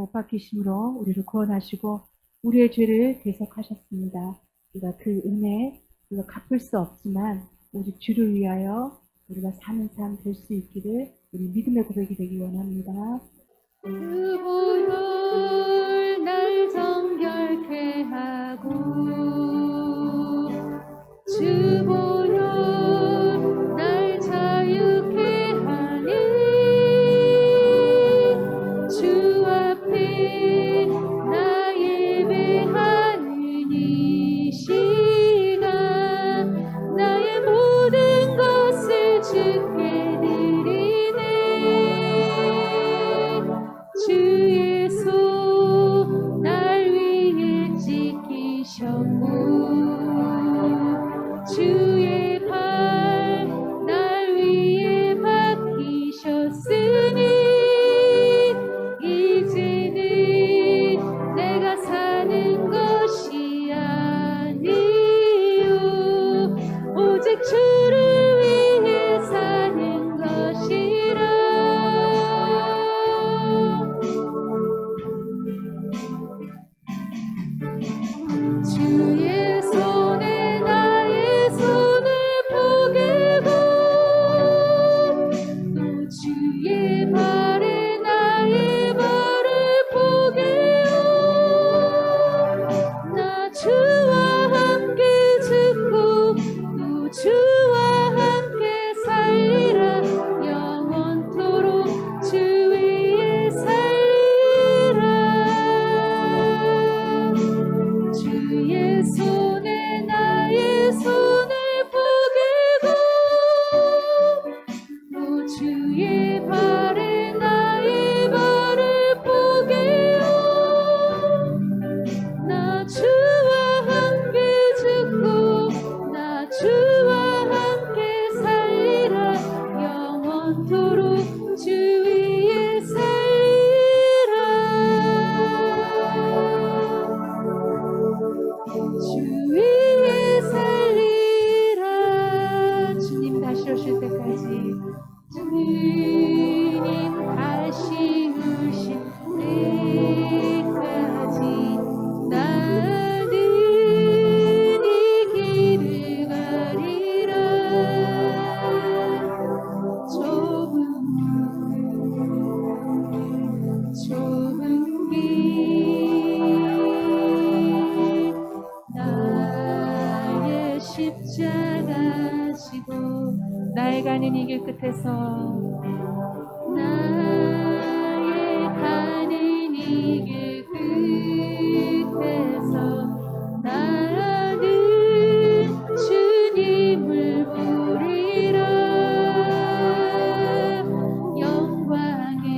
못 박히심으로 우리를 구원하시고 우리의 죄를 대속하셨습니다. 우리가 그 은혜 우리가 갚을 수 없지만 오직 주를 위하여 우리가 사는 삶 될 수 있기를 우리 믿음의 고백이 되기 원합니다. 그 보혈 날 정결케 하고 주 보혈 날 자유케 하니 주 앞에 나 예배하는 이 시간 나의 모든 것을 주께 드리네 주의 손 날 위에 지키셨고 주의 발 날 위에 박히셨으니 이제는 내가 사는 것이 아니요 오직 주를 위해 사는 것이라 주의 손에 나의 손을 포개고 또 주의 발에 나의 발을 포개어 나 주와 함께 죽고 또 주와 함께 살리라 영원토록 주 위에 살리라 주의 손에 나의 손을 포개고 또 주의 발에 나의 발을 포개어 나 주와 함께 죽고 나 주와 함께 살리라 영원토록 주 위에 살리라 주 위에 살리라 주님 다시 오실 때까지 주님 다시 오실 때까지 나는 이 길을 가리라 좁은 길 나의 십자가 지고 나의 가는 이 길 끝에서 나의 가는 이 길 끝에서 나는 주님을 부르리라 영광의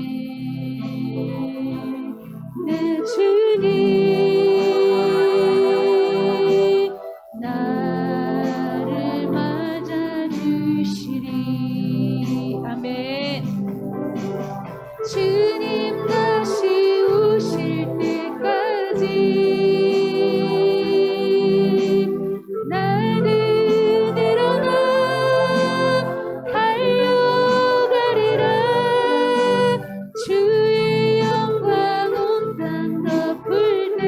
내 주님 나를 맞아주시리 아멘 주님 다시 오실 때까지 나는 일어나 달려가리라 주의 영광 온 땅 덮을 때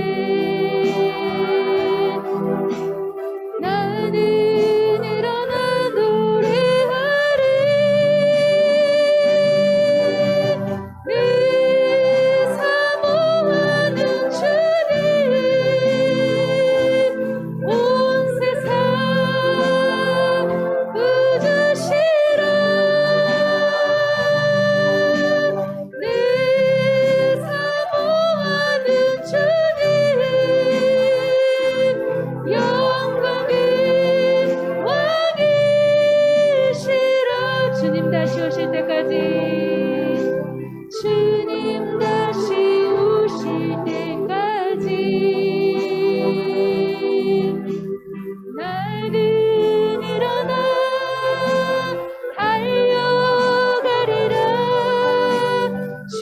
나는 일어나 노래하리 늘 사모하는 주님 온 세상 부주시라 늘 사모하는 주님 영광의 왕이시라 주님 다시 오실 때까지 주님 다시 오실 때까지 나는 일어나 달려가리라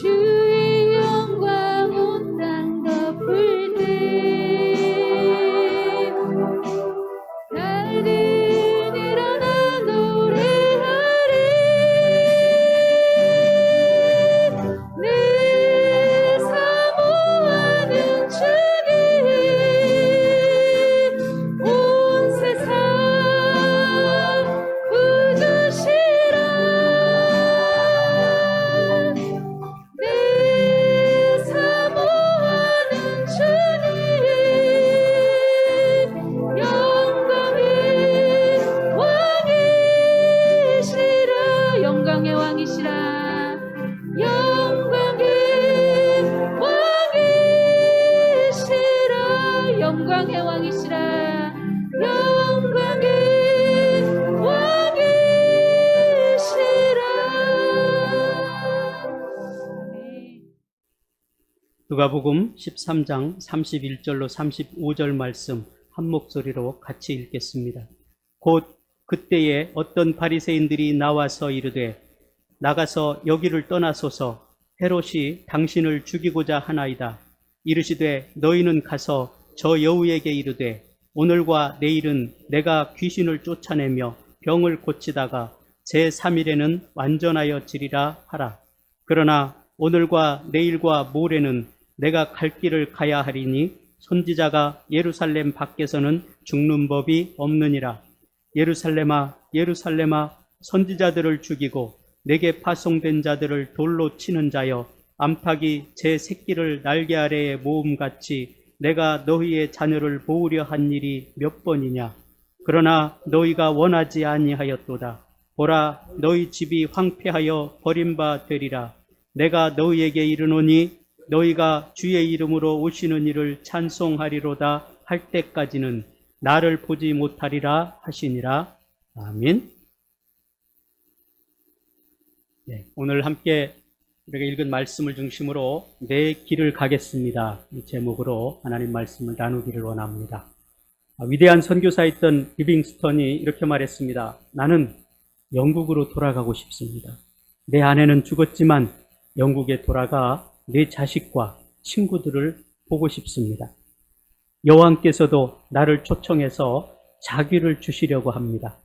주의 영광 온 땅 덮을 때 나는 일어나 노래하리 늘 왕이시라 영광의 왕이시라 영광의 왕이시라 영광의 왕이시라. 아멘. 누가복음 13장 31절로 35절 말씀 한 목소리로 같이 읽겠습니다. 곧 그때에 어떤 바리새인들이 나와서 이르되 나가서 여기를 떠나소서 헤롯이 당신을 죽이고자 하나이다. 이르시되 너희는 가서 저 여우에게 이르되 오늘과 내일은 내가 귀신을 쫓아내며 병을 고치다가 제3일에는 완전하여 지리라 하라. 그러나 오늘과 내일과 모레는 내가 갈 길을 가야 하리니 선지자가 예루살렘 밖에서는 죽는 법이 없느니라. 예루살렘아 예루살렘아 선지자들을 죽이고 내게 파송된 자들을 돌로 치는 자여 암탉이 제 새끼를 날개 아래에 모음같이 내가 너희의 자녀를 보우려 한 일이 몇 번이냐. 그러나 너희가 원하지 아니하였도다. 보라 너희 집이 황폐하여 버림바 되리라. 내가 너희에게 이르노니 너희가 주의 이름으로 오시는 이를 찬송하리로다 할 때까지는 나를 보지 못하리라 하시니라. 아멘. 네, 오늘 함께 우리가 읽은 말씀을 중심으로 내 길을 가겠습니다. 이 제목으로 하나님 말씀을 나누기를 원합니다. 위대한 선교사였던 리빙스턴이 이렇게 말했습니다. 나는 영국으로 돌아가고 싶습니다. 내 아내는 죽었지만 영국에 돌아가 내 자식과 친구들을 보고 싶습니다. 여호와께서도 나를 초청해서 자기를 주시려고 합니다.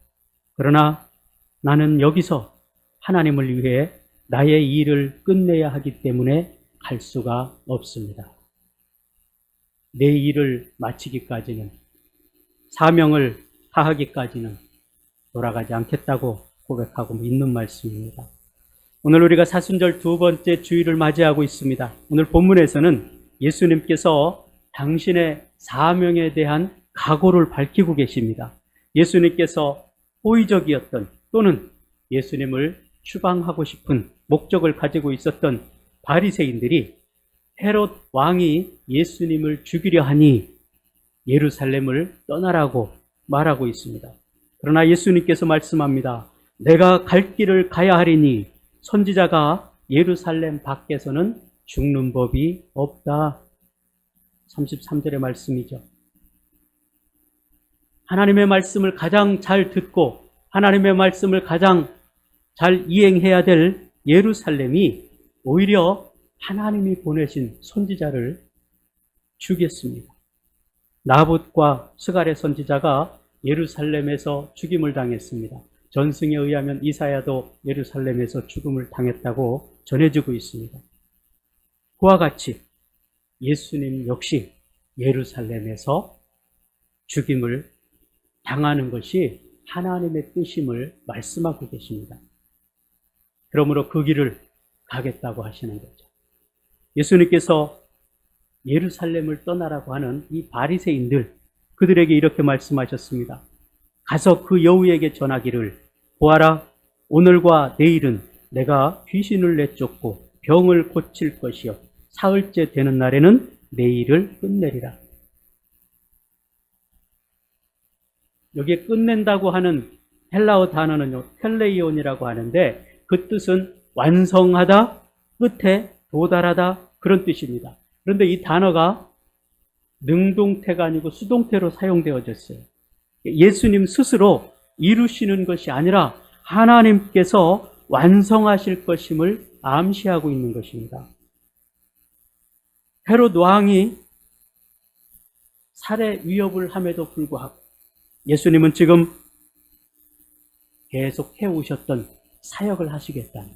그러나 나는 여기서 하나님을 위해 나의 일을 끝내야 하기 때문에 갈 수가 없습니다. 내 일을 마치기까지는, 사명을 다하기까지는 돌아가지 않겠다고 고백하고 있는 말씀입니다. 오늘 우리가 사순절 두 번째 주일을 맞이하고 있습니다. 오늘 본문에서는 예수님께서 당신의 사명에 대한 각오를 밝히고 계십니다. 예수님께서 호의적이었던 또는 예수님을 추방하고 싶은 목적을 가지고 있었던 바리새인들이 헤롯 왕이 예수님을 죽이려 하니 예루살렘을 떠나라고 말하고 있습니다. 그러나 예수님께서 말씀합니다. 내가 갈 길을 가야 하리니 선지자가 예루살렘 밖에서는 죽는 법이 없다. 33절의 말씀이죠. 하나님의 말씀을 가장 잘 듣고 하나님의 말씀을 가장 잘 이행해야 될 예루살렘이 오히려 하나님이 보내신 선지자를 죽였습니다. 나봇과 스갈의 선지자가 예루살렘에서 죽임을 당했습니다. 전승에 의하면 이사야도 예루살렘에서 죽음을 당했다고 전해지고 있습니다. 그와 같이 예수님 역시 예루살렘에서 죽임을 당하는 것이 하나님의 뜻임을 말씀하고 계십니다. 그러므로 그 길을 가겠다고 하시는 거죠. 예수님께서 예루살렘을 떠나라고 하는 이 바리새인들, 그들에게 이렇게 말씀하셨습니다. 가서 그 여우에게 전하기를 보아라, 오늘과 내일은 내가 귀신을 내쫓고 병을 고칠 것이요 사흘째 되는 날에는 내 일을 끝내리라. 여기에 끝낸다고 하는 헬라어 단어는요, 텔레이온이라고 하는데 그 뜻은 완성하다, 끝에 도달하다 그런 뜻입니다. 그런데 이 단어가 능동태가 아니고 수동태로 사용되어졌어요. 예수님 스스로 이루시는 것이 아니라 하나님께서 완성하실 것임을 암시하고 있는 것입니다. 헤롯 왕이 살해 위협을 함에도 불구하고 예수님은 지금 계속 해오셨던 사역을 하시겠다는,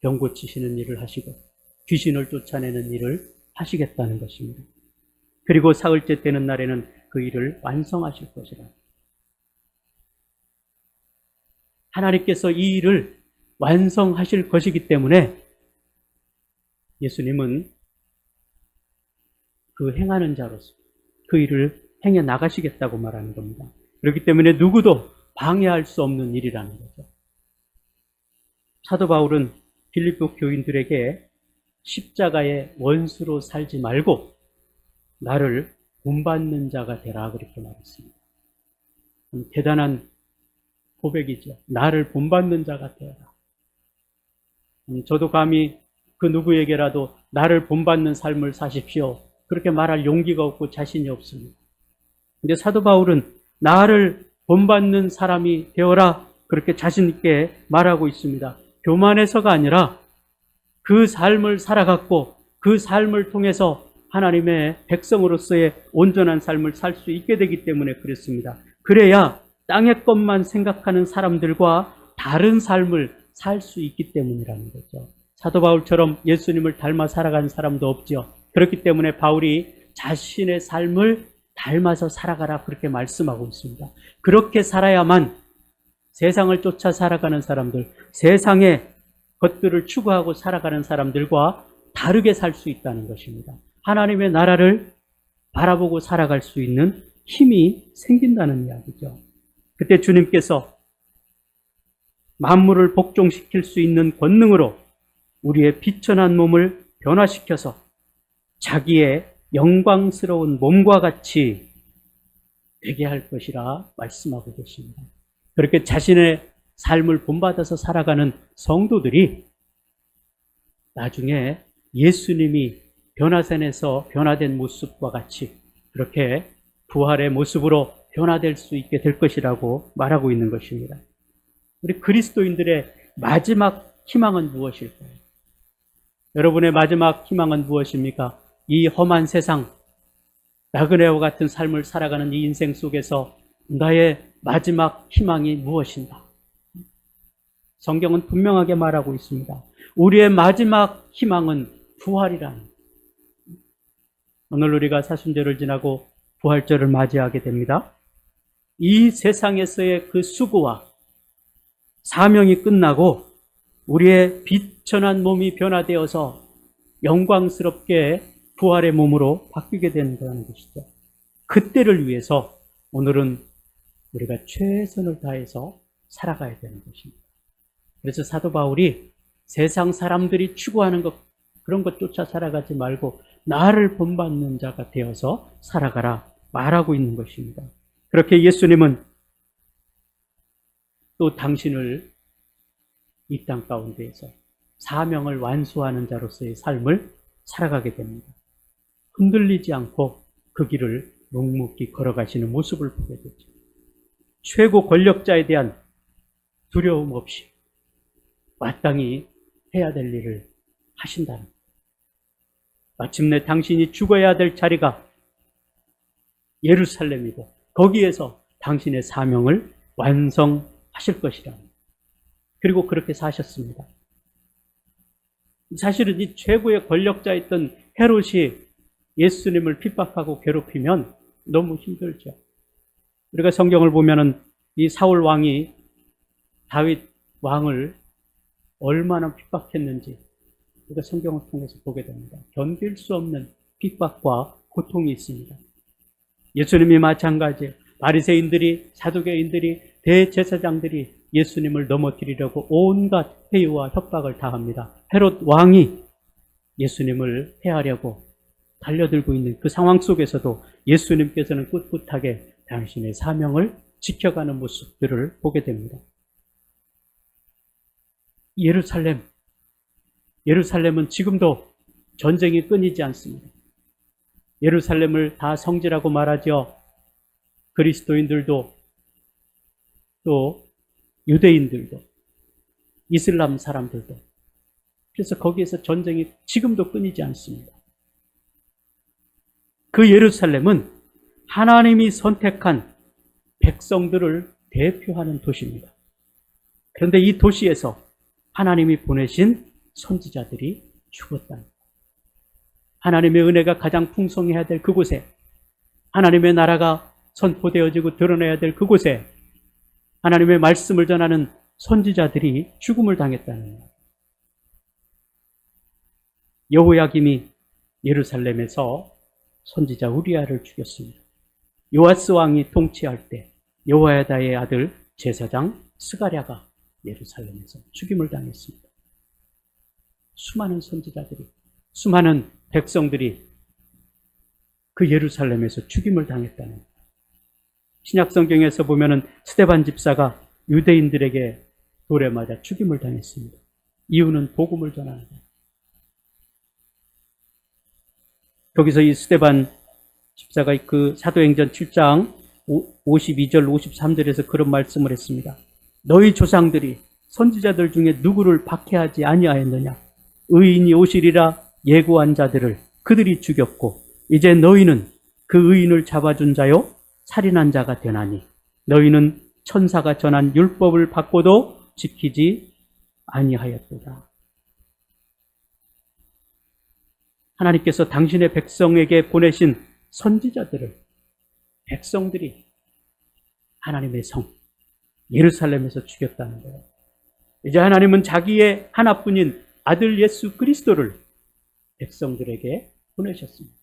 병 고치시는 일을 하시고 귀신을 쫓아내는 일을 하시겠다는 것입니다. 그리고 사흘째 되는 날에는 그 일을 완성하실 것이라. 하나님께서 이 일을 완성하실 것이기 때문에 예수님은 그 행하는 자로서 그 일을 행해 나가시겠다고 말하는 겁니다. 그렇기 때문에 누구도 방해할 수 없는 일이라는 거죠. 사도 바울은 빌립보 교인들에게 십자가의 원수로 살지 말고 나를 본받는 자가 되라 그렇게 말했습니다. 대단한 고백이죠. 나를 본받는 자가 되어라. 저도 감히 그 누구에게라도 나를 본받는 삶을 사십시오, 그렇게 말할 용기가 없고 자신이 없습니다. 근데 사도 바울은 나를 본받는 사람이 되어라 그렇게 자신 있게 말하고 있습니다. 교만해서가 아니라 그 삶을 살아갔고 그 삶을 통해서 하나님의 백성으로서의 온전한 삶을 살 수 있게 되기 때문에 그렇습니다. 그래야 땅의 것만 생각하는 사람들과 다른 삶을 살 수 있기 때문이라는 거죠. 사도 바울처럼 예수님을 닮아 살아가는 사람도 없죠. 그렇기 때문에 바울이 자신의 삶을 닮아서 살아가라 그렇게 말씀하고 있습니다. 그렇게 살아야만 세상을 쫓아 살아가는 사람들, 세상의 것들을 추구하고 살아가는 사람들과 다르게 살 수 있다는 것입니다. 하나님의 나라를 바라보고 살아갈 수 있는 힘이 생긴다는 이야기죠. 그때 주님께서 만물을 복종시킬 수 있는 권능으로 우리의 비천한 몸을 변화시켜서 자기의 영광스러운 몸과 같이 되게 할 것이라 말씀하고 계십니다. 그렇게 자신의 삶을 본받아서 살아가는 성도들이 나중에 예수님이 변화산에서 변화된 모습과 같이 그렇게 부활의 모습으로 변화될 수 있게 될 것이라고 말하고 있는 것입니다. 우리 그리스도인들의 마지막 희망은 무엇일까요? 여러분의 마지막 희망은 무엇입니까? 이 험한 세상, 나그네와 같은 삶을 살아가는 이 인생 속에서 나의 마지막 희망이 무엇인가? 성경은 분명하게 말하고 있습니다. 우리의 마지막 희망은 부활이라는 거예요. 오늘 우리가 사순절을 지나고 부활절을 맞이하게 됩니다. 이 세상에서의 그 수고와 사명이 끝나고 우리의 비천한 몸이 변화되어서 영광스럽게 부활의 몸으로 바뀌게 된다는 것이죠. 그때를 위해서 오늘은 우리가 최선을 다해서 살아가야 되는 것입니다. 그래서 사도 바울이 세상 사람들이 추구하는 것, 그런 것 쫓아 살아가지 말고 나를 본받는 자가 되어서 살아가라 말하고 있는 것입니다. 그렇게 예수님은 또 당신을 이 땅 가운데에서 사명을 완수하는 자로서의 삶을 살아가게 됩니다. 흔들리지 않고 그 길을 묵묵히 걸어가시는 모습을 보게 되죠. 최고 권력자에 대한 두려움 없이 마땅히 해야 될 일을 하신다는 것. 마침내 당신이 죽어야 될 자리가 예루살렘이고 거기에서 당신의 사명을 완성하실 것이라는 것. 그리고 그렇게 사셨습니다. 사실은 이 최고의 권력자였던 헤롯이 예수님을 핍박하고 괴롭히면 너무 힘들죠. 우리가 성경을 보면은 이 사울 왕이 다윗 왕을 얼마나 핍박했는지 우리가 성경을 통해서 보게 됩니다. 견딜 수 없는 핍박과 고통이 있습니다. 예수님이 마찬가지예요. 바리새인들이, 사두개인들이, 대제사장들이 예수님을 넘어뜨리려고 온갖 회유와 협박을 다합니다. 헤롯 왕이 예수님을 해하려고 달려들고 있는 그 상황 속에서도 예수님께서는 꿋꿋하게 당신의 사명을 지켜가는 모습들을 보게 됩니다. 예루살렘은 지금도 전쟁이 끊이지 않습니다. 예루살렘을 다 성지라고 말하죠. 그리스도인들도 또 유대인들도 이슬람 사람들도. 그래서 거기에서 전쟁이 지금도 끊이지 않습니다. 그 예루살렘은 하나님이 선택한 백성들을 대표하는 도시입니다. 그런데 이 도시에서 하나님이 보내신 선지자들이 죽었다. 하나님의 은혜가 가장 풍성해야 될 그곳에, 하나님의 나라가 선포되어지고 드러내야 될 그곳에 하나님의 말씀을 전하는 선지자들이 죽음을 당했다는 것. 여호야김이 예루살렘에서 선지자 우리야를 죽였습니다. 요아스 왕이 통치할 때 여호야다의 아들 제사장 스가랴가 예루살렘에서 죽임을 당했습니다. 수많은 선지자들이, 수많은 백성들이 그 예루살렘에서 죽임을 당했다는 거예요. 신약성경에서 보면은 스데반 집사가 유대인들에게 돌에 맞아 죽임을 당했습니다. 이유는 복음을 전하는 거예요. 거기서 이 스데반 집사가 그 사도행전 7장 52절 53절에서 그런 말씀을 했습니다. 너희 조상들이 선지자들 중에 누구를 박해하지 아니하였느냐? 의인이 오시리라 예고한 자들을 그들이 죽였고 이제 너희는 그 의인을 잡아준 자요 살인한 자가 되나니 너희는 천사가 전한 율법을 받고도 지키지 아니하였도다. 하나님께서 당신의 백성에게 보내신 선지자들을 백성들이 하나님의 성 예루살렘에서 죽였다는 거예요. 이제 하나님은 자기의 하나뿐인 아들 예수 그리스도를 백성들에게 보내셨습니다.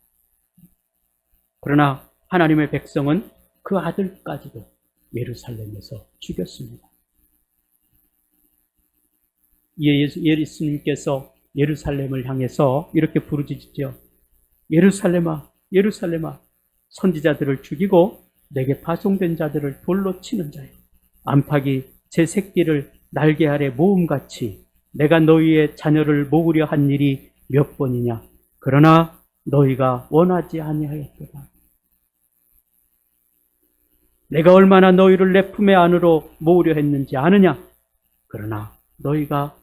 그러나 하나님의 백성은 그 아들까지도 예루살렘에서 죽였습니다. 예수님께서 예루살렘을 향해서 이렇게 부르짖죠. 예루살렘아, 예루살렘아, 선지자들을 죽이고 내게 파송된 자들을 돌로 치는 자여. 안팎이 제 새끼를 날개 아래 모음같이 내가 너희의 자녀를 모으려 한 일이 몇 번이냐. 그러나 너희가 원하지 아니하였도다. 내가 얼마나 너희를 내 품의 안으로 모으려 했는지 아느냐. 그러나 너희가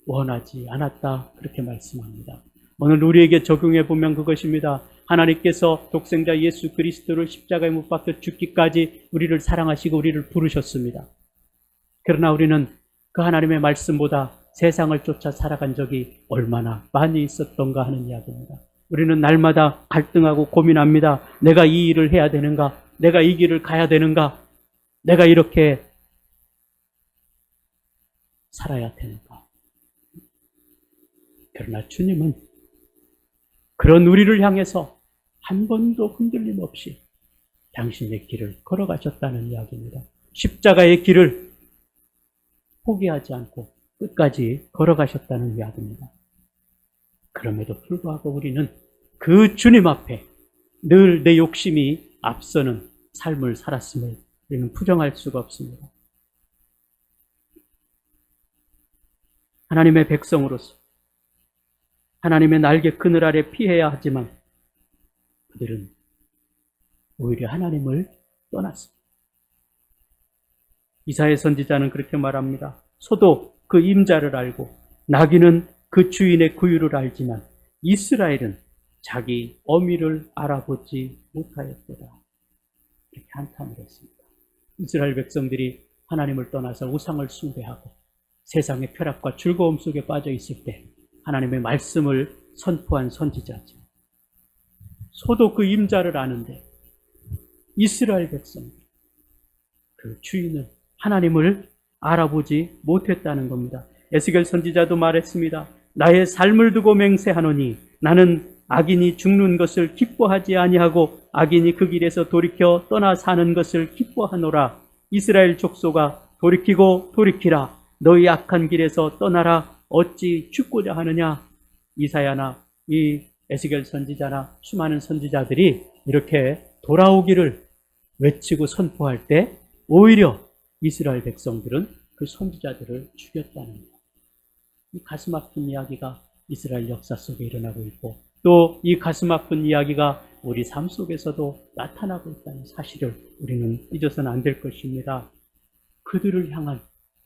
원하지 않았다. 그렇게 말씀합니다. 오늘 우리에게 적용해 보면 그것입니다. 하나님께서 독생자 예수 그리스도를 십자가에 못 박혀 죽기까지 우리를 사랑하시고 우리를 부르셨습니다. 그러나 우리는 그 하나님의 말씀보다 세상을 쫓아 살아간 적이 얼마나 많이 있었던가 하는 이야기입니다. 우리는 날마다 갈등하고 고민합니다. 내가 이 일을 해야 되는가? 내가 이 길을 가야 되는가? 내가 이렇게 살아야 되는가? 그러나 주님은 그런 우리를 향해서 한 번도 흔들림 없이 당신의 길을 걸어가셨다는 이야기입니다. 십자가의 길을 포기하지 않고 끝까지 걸어가셨다는 이야기입니다. 그럼에도 불구하고 우리는 그 주님 앞에 늘 내 욕심이 앞서는 삶을 살았음을 우리는 부정할 수가 없습니다. 하나님의 백성으로서 하나님의 날개 그늘 아래 피해야 하지만 그들은 오히려 하나님을 떠났습니다. 이사야 선지자는 그렇게 말합니다. 소도 그 임자를 알고 나귀는 그 주인의 구유를 알지만 이스라엘은 자기 어미를 알아보지 못하였도다. 이렇게 한탄을 했습니다. 이스라엘 백성들이 하나님을 떠나서 우상을 숭배하고 세상의 쾌락과 즐거움 속에 빠져 있을 때 하나님의 말씀을 선포한 선지자죠. 소도 그 임자를 아는데 이스라엘 백성들 그 주인은 하나님을 알아보지 못했다는 겁니다. 에스겔 선지자도 말했습니다. 나의 삶을 두고 맹세하노니 나는 악인이 죽는 것을 기뻐하지 아니하고 악인이 그 길에서 돌이켜 떠나 사는 것을 기뻐하노라. 이스라엘 족속아 돌이키고 돌이키라. 너희 악한 길에서 떠나라. 어찌 죽고자 하느냐. 이사야나 이 에스겔 선지자나 수많은 선지자들이 이렇게 돌아오기를 외치고 선포할 때 오히려 이스라엘 백성들은 그 선지자들을 죽였다는 거예요. 이 가슴 아픈 이야기가 이스라엘 역사 속에 일어나고 있고 또 이 가슴 아픈 이야기가 우리 삶 속에서도 나타나고 있다는 사실을 우리는 잊어서는 안 될 것입니다. 그들을 향한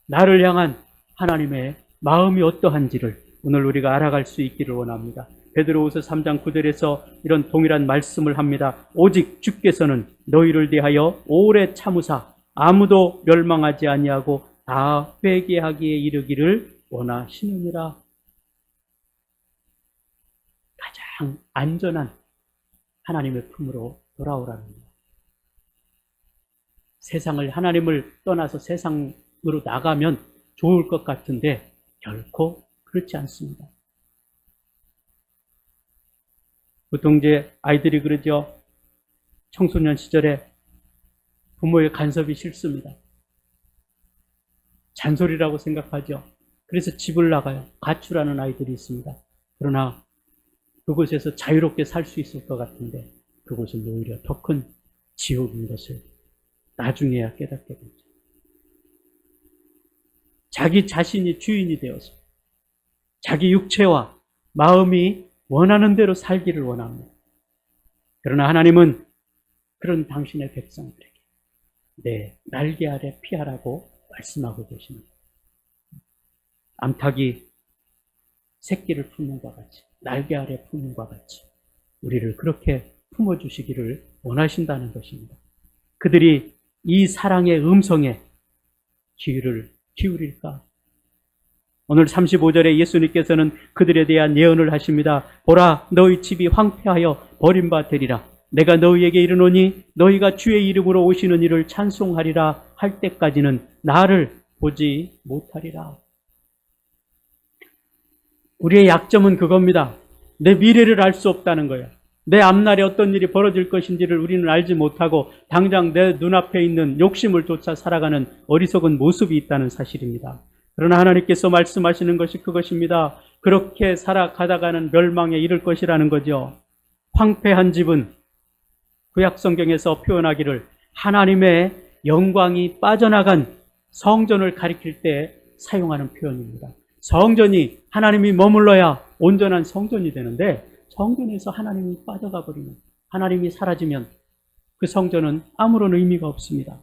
나를 향한 하나님의 마음이 어떠한지를 오늘 우리가 알아갈 수 있기를 원합니다. 베드로후서 3장 9절에서 이런 동일한 말씀을 합니다. 오직 주께서는 너희를 대하여 오래 참으사 아무도 멸망하지 아니하고 다 회개하기에 이르기를 원하시느니라. 가장 안전한 하나님의 품으로 돌아오라는 거예요. 세상을 하나님을 떠나서 세상으로 나가면 좋을 것 같은데 결코 그렇지 않습니다. 보통 이제 아이들이 그러죠. 청소년 시절에 부모의 간섭이 싫습니다. 잔소리라고 생각하죠. 그래서 집을 나가요. 가출하는 아이들이 있습니다. 그러나 그곳에서 자유롭게 살 수 있을 것 같은데 그곳은 오히려 더 큰 지옥인 것을 나중에야 깨닫게 되죠. 자기 자신이 주인이 되어서 자기 육체와 마음이 원하는 대로 살기를 원합니다. 그러나 하나님은 그런 당신의 백성들에게 내 날개 아래 피하라고 말씀하고 계십니다. 암탉이 새끼를 품는 것 같이, 날개 아래 품는 것 같이 우리를 그렇게 품어주시기를 원하신다는 것입니다. 그들이 이 사랑의 음성에 귀를 기울일까? 오늘 35절에 예수님께서는 그들에 대한 예언을 하십니다. 보라, 너희 집이 황폐하여 버림바 되리라. 내가 너희에게 이르노니 너희가 주의 이름으로 오시는 이를 찬송하리라 할 때까지는 나를 보지 못하리라. 우리의 약점은 그겁니다. 내 미래를 알 수 없다는 거예요. 내 앞날에 어떤 일이 벌어질 것인지를 우리는 알지 못하고 당장 내 눈앞에 있는 욕심을 쫓아 살아가는 어리석은 모습이 있다는 사실입니다. 그러나 하나님께서 말씀하시는 것이 그것입니다. 그렇게 살아가다가는 멸망에 이를 것이라는 거죠. 황폐한 집은 구약 성경에서 표현하기를 하나님의 영광이 빠져나간 성전을 가리킬 때 사용하는 표현입니다. 성전이 하나님이 머물러야 온전한 성전이 되는데 성전에서 하나님이 빠져가 버리면, 하나님이 사라지면 그 성전은 아무런 의미가 없습니다.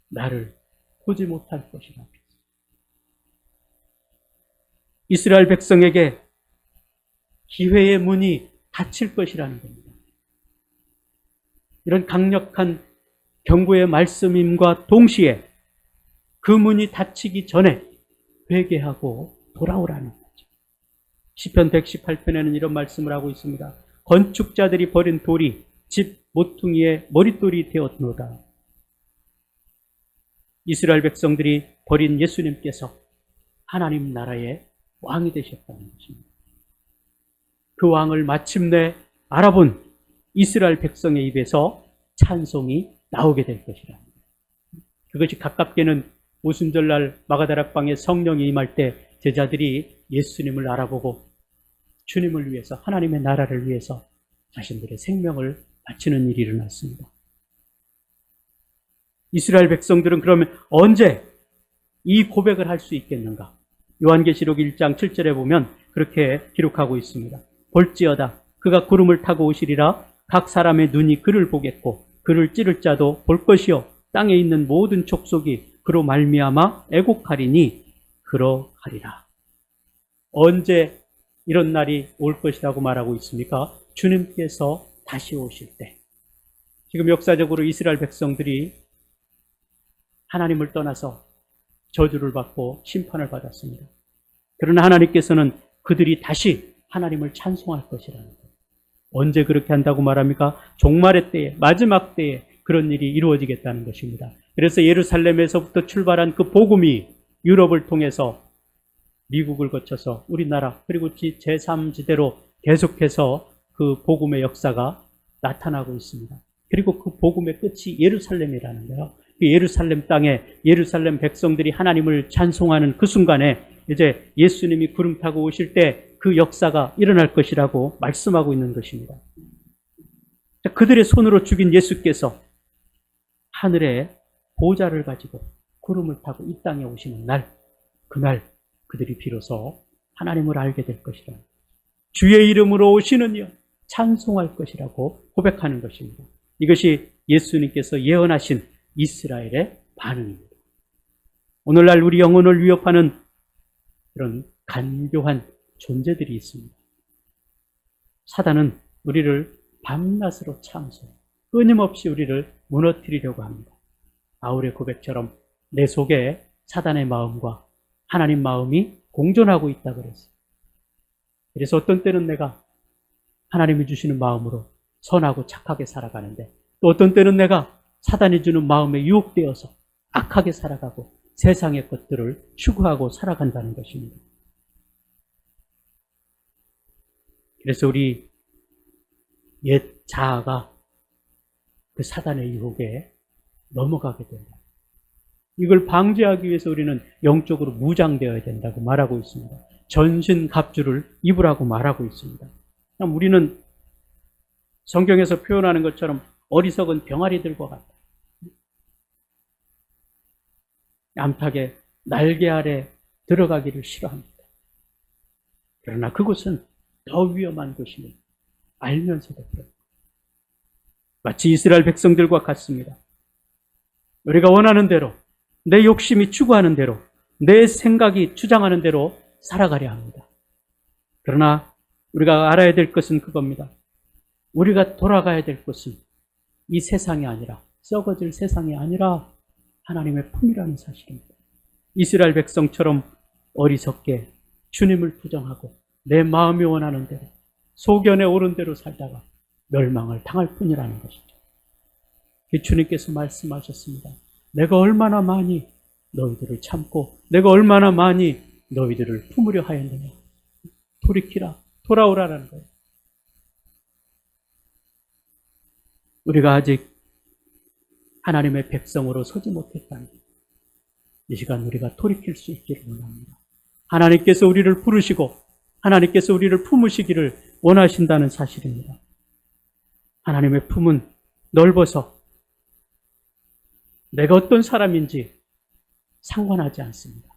나를 보지 못할 것이라. 이스라엘 백성에게 기회의 문이 닫힐 것이라는 겁니다. 이런 강력한 경고의 말씀임과 동시에 그 문이 닫히기 전에 회개하고 돌아오라는 거죠. 시편 118편에는 이런 말씀을 하고 있습니다. 건축자들이 버린 돌이 집 모퉁이의 머릿돌이 되었노라. 이스라엘 백성들이 버린 예수님께서 하나님 나라의 왕이 되셨다는 것입니다. 그 왕을 마침내 알아본 이스라엘 백성의 입에서 찬송이 나오게 될 것이라. 그것이 가깝게는 오순절날 마가다락방에 성령이 임할 때 제자들이 예수님을 알아보고 주님을 위해서, 하나님의 나라를 위해서 자신들의 생명을 바치는 일이 일어났습니다. 이스라엘 백성들은 그러면 언제 이 고백을 할 수 있겠는가? 요한계시록 1장 7절에 보면 그렇게 기록하고 있습니다. 볼지어다 그가 구름을 타고 오시리라. 각 사람의 눈이 그를 보겠고 그를 찌를 자도 볼 것이요 땅에 있는 모든 족속이 그로 말미암아 애곡하리니 그러하리라. 언제 이런 날이 올 것이라고 말하고 있습니까? 주님께서 다시 오실 때. 지금 역사적으로 이스라엘 백성들이 하나님을 떠나서 저주를 받고 심판을 받았습니다. 그러나 하나님께서는 그들이 다시 하나님을 찬송할 것이라는 거예요. 언제 그렇게 한다고 말합니까? 종말의 때에, 마지막 때에 그런 일이 이루어지겠다는 것입니다. 그래서 예루살렘에서부터 출발한 그 복음이 유럽을 통해서 미국을 거쳐서 우리나라 그리고 제3지대로 계속해서 그 복음의 역사가 나타나고 있습니다. 그리고 그 복음의 끝이 예루살렘이라는 거예요. 그 예루살렘 땅에 예루살렘 백성들이 하나님을 찬송하는 그 순간에 이제 예수님이 구름 타고 오실 때 그 역사가 일어날 것이라고 말씀하고 있는 것입니다. 그들의 손으로 죽인 예수께서 하늘에 보좌를 가지고 구름을 타고 이 땅에 오시는 날, 그날 그들이 비로소 하나님을 알게 될 것이라. 주의 이름으로 오시는 이여 찬송할 것이라고 고백하는 것입니다. 이것이 예수님께서 예언하신 이스라엘의 반응입니다. 오늘날 우리 영혼을 위협하는 그런 간교한 존재들이 있습니다. 사단은 우리를 밤낮으로 참소해 끊임없이 우리를 무너뜨리려고 합니다. 바울의 고백처럼 내 속에 사단의 마음과 하나님 마음이 공존하고 있다 그랬어요. 그래서 어떤 때는 내가 하나님이 주시는 마음으로 선하고 착하게 살아가는데 또 어떤 때는 내가 사단이 주는 마음에 유혹되어서 악하게 살아가고 세상의 것들을 추구하고 살아간다는 것입니다. 그래서 우리 옛 자아가 그 사단의 유혹에 넘어가게 된다. 이걸 방지하기 위해서 우리는 영적으로 무장되어야 된다고 말하고 있습니다. 전신갑주를 입으라고 말하고 있습니다. 그럼 우리는 성경에서 표현하는 것처럼 어리석은 병아리들과 같다. 암탉의 날개 아래 들어가기를 싫어합니다. 그러나 그곳은 더 위험한 곳임을 알면서도 그렇고 마치 이스라엘 백성들과 같습니다. 우리가 원하는 대로, 내 욕심이 추구하는 대로, 내 생각이 주장하는 대로 살아가려 합니다. 그러나 우리가 알아야 될 것은 그겁니다. 우리가 돌아가야 될 것은 이 세상이 아니라, 썩어질 세상이 아니라 하나님의 품이라는 사실입니다. 이스라엘 백성처럼 어리석게 주님을 부정하고 내 마음이 원하는 대로, 소견에 오른 대로 살다가 멸망을 당할 뿐이라는 것이죠. 주님께서 말씀하셨습니다. 내가 얼마나 많이 너희들을 참고 내가 얼마나 많이 너희들을 품으려 하였느냐. 돌이키라, 돌아오라라는 거예요. 우리가 아직 하나님의 백성으로 서지 못했다면 이 시간 우리가 돌이킬 수 있기를 원합니다. 하나님께서 우리를 부르시고 하나님께서 우리를 품으시기를 원하신다는 사실입니다. 하나님의 품은 넓어서 내가 어떤 사람인지 상관하지 않습니다.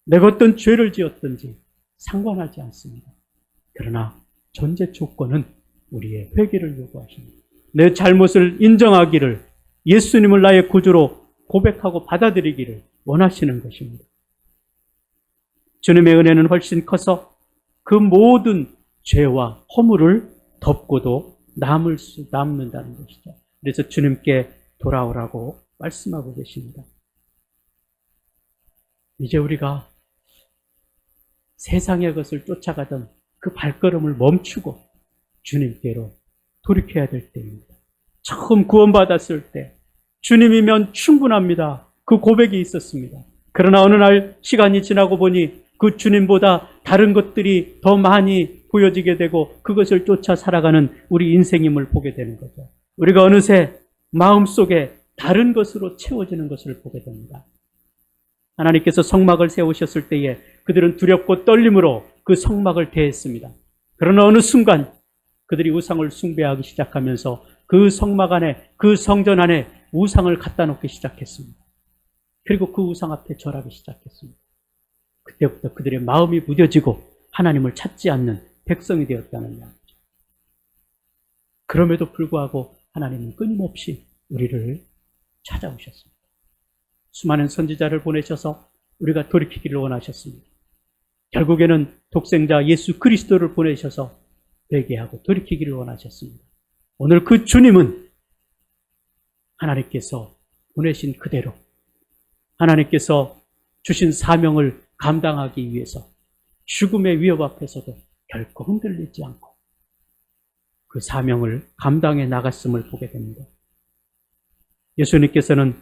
내가 어떤 죄를 지었든지 상관하지 않습니다. 그러나 전제 조건은 우리의 회개를 요구하십니다. 내 잘못을 인정하기를, 예수님을 나의 구주로 고백하고 받아들이기를 원하시는 것입니다. 주님의 은혜는 훨씬 커서 그 모든 죄와 허물을 덮고도 남는다는 것이죠. 그래서 주님께 돌아오라고 말씀하고 계십니다. 이제 우리가 세상의 것을 쫓아가던 그 발걸음을 멈추고 주님께로 돌이켜야 될 때입니다. 처음 구원받았을 때 주님이면 충분합니다. 그 고백이 있었습니다. 그러나 어느 날 시간이 지나고 보니 그 주님보다 다른 것들이 더 많이 보여지게 되고 그것을 쫓아 살아가는 우리 인생임을 보게 되는 거죠. 우리가 어느새 마음속에 다른 것으로 채워지는 것을 보게 됩니다. 하나님께서 성막을 세우셨을 때에 그들은 두렵고 떨림으로 그 성막을 대했습니다. 그러나 어느 순간 그들이 우상을 숭배하기 시작하면서 그 성막 안에, 그 성전 안에 우상을 갖다 놓기 시작했습니다. 그리고 그 우상 앞에 절하기 시작했습니다. 그때부터 그들의 마음이 무뎌지고 하나님을 찾지 않는 백성이 되었다는 이야기죠. 그럼에도 불구하고 하나님은 끊임없이 우리를 찾아오셨습니다. 수많은 선지자를 보내셔서 우리가 돌이키기를 원하셨습니다. 결국에는 독생자 예수 그리스도를 보내셔서 회개하고 돌이키기를 원하셨습니다. 오늘 그 주님은 하나님께서 보내신 그대로 하나님께서 주신 사명을 감당하기 위해서 죽음의 위협 앞에서도 결코 흔들리지 않고 그 사명을 감당해 나갔음을 보게 됩니다. 예수님께서는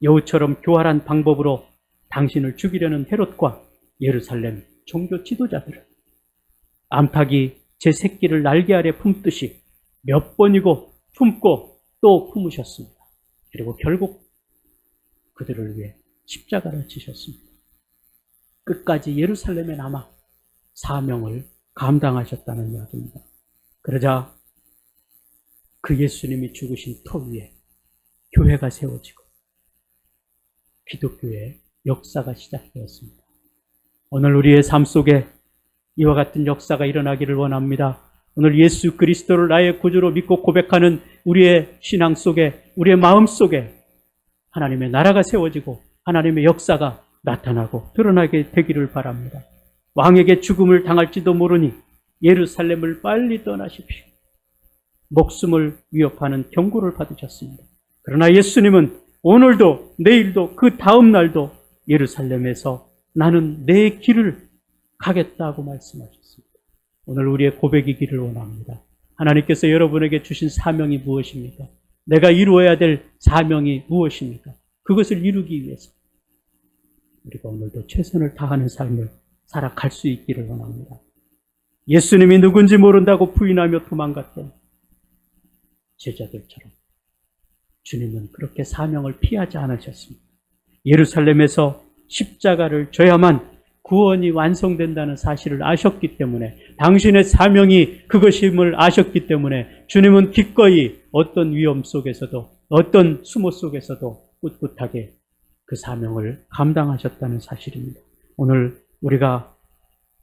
여우처럼 교활한 방법으로 당신을 죽이려는 헤롯과 예루살렘 종교 지도자들을 암탉이 제 새끼를 날개 아래 품듯이 몇 번이고 품고 또 품으셨습니다. 그리고 결국 그들을 위해 십자가를 지셨습니다. 끝까지 예루살렘에 남아 사명을 감당하셨다는 이야기입니다. 그러자 그 예수님이 죽으신 터 위에 교회가 세워지고 기독교의 역사가 시작되었습니다. 오늘 우리의 삶 속에 이와 같은 역사가 일어나기를 원합니다. 오늘 예수 그리스도를 나의 구주로 믿고 고백하는 우리의 신앙 속에, 우리의 마음 속에 하나님의 나라가 세워지고 하나님의 역사가 나타나고 드러나게 되기를 바랍니다. 왕에게 죽음을 당할지도 모르니 예루살렘을 빨리 떠나십시오. 목숨을 위협하는 경고를 받으셨습니다. 그러나 예수님은 오늘도 내일도 그 다음 날도 예루살렘에서 나는 내 길을 가겠다고 말씀하셨습니다. 오늘 우리의 고백이기를 원합니다. 하나님께서 여러분에게 주신 사명이 무엇입니까? 내가 이루어야 될 사명이 무엇입니까? 그것을 이루기 위해서 우리가 오늘도 최선을 다하는 삶을 살아갈 수 있기를 원합니다. 예수님이 누군지 모른다고 부인하며 도망갔던 제자들처럼 주님은 그렇게 사명을 피하지 않으셨습니다. 예루살렘에서 십자가를 져야만 구원이 완성된다는 사실을 아셨기 때문에, 당신의 사명이 그것임을 아셨기 때문에 주님은 기꺼이 어떤 위험 속에서도, 어떤 수모 속에서도 꿋꿋하게 그 사명을 감당하셨다는 사실입니다. 오늘 우리가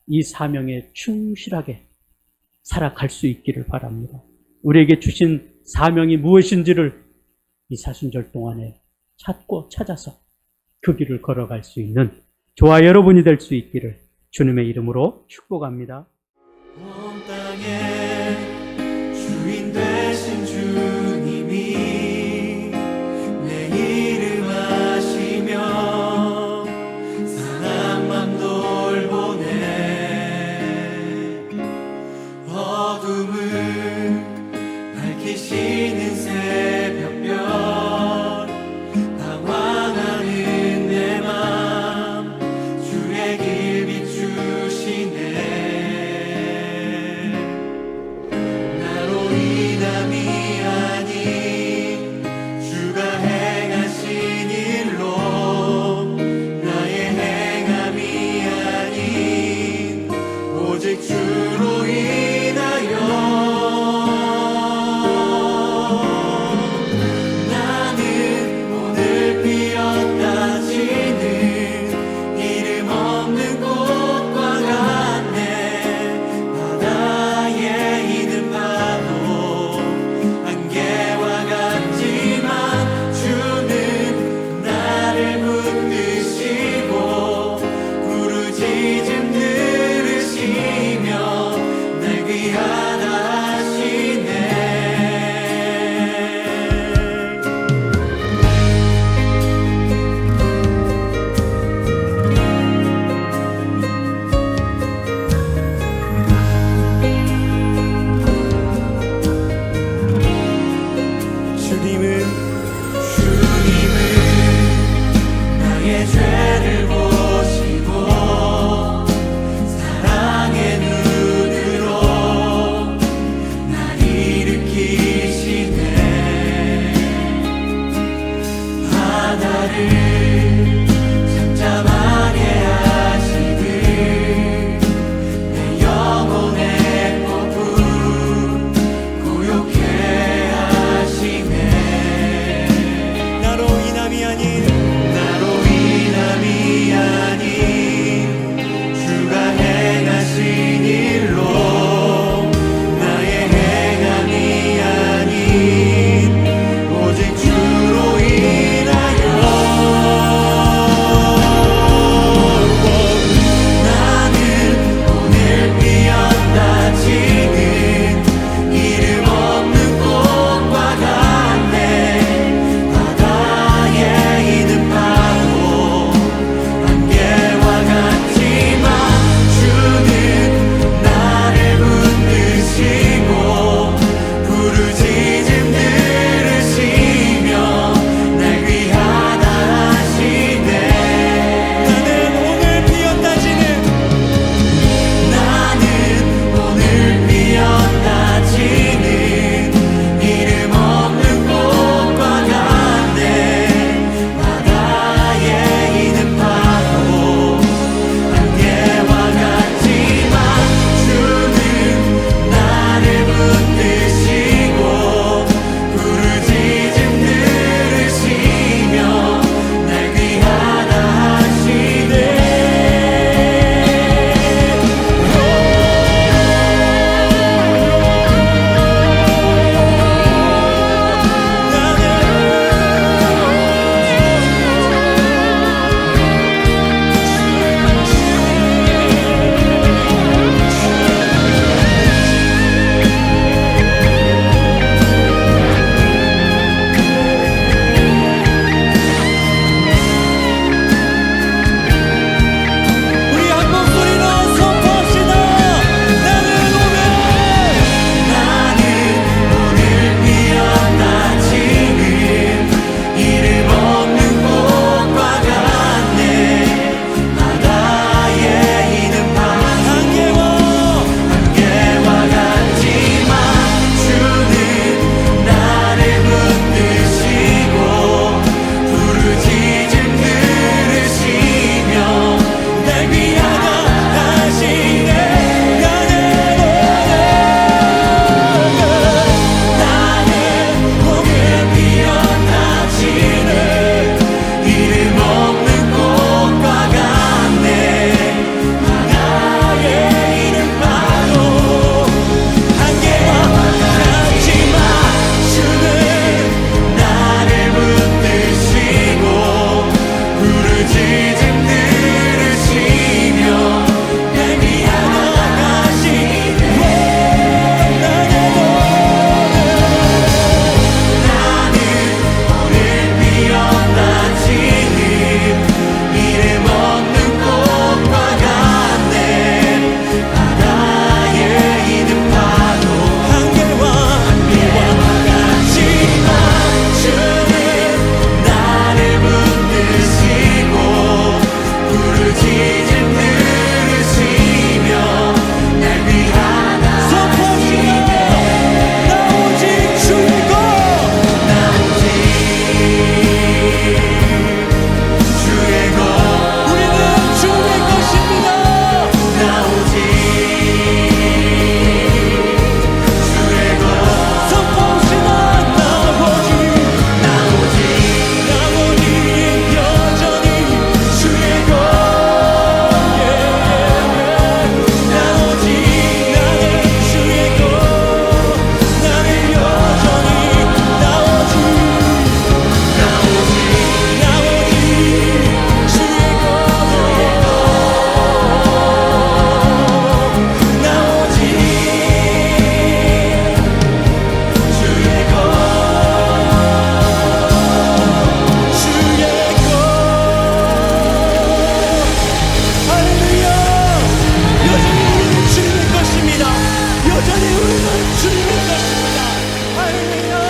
이 사명에 충실하게 살아갈 수 있기를 바랍니다. 우리에게 주신 사명이 무엇인지를 이 사순절 동안에 찾고 찾아서 그 길을 걸어갈 수 있는 저와 여러분이 될 수 있기를 주님의 이름으로 축복합니다. 온 땅의 주인 되신 주님이 내 이름 아시며 사랑만 돌보네. 어둠을 밝히시는 새벽별, 방황하는 내 맘 주의 길 비추시네. 하나님 우리는 주님의 것입니다. 할렐루야.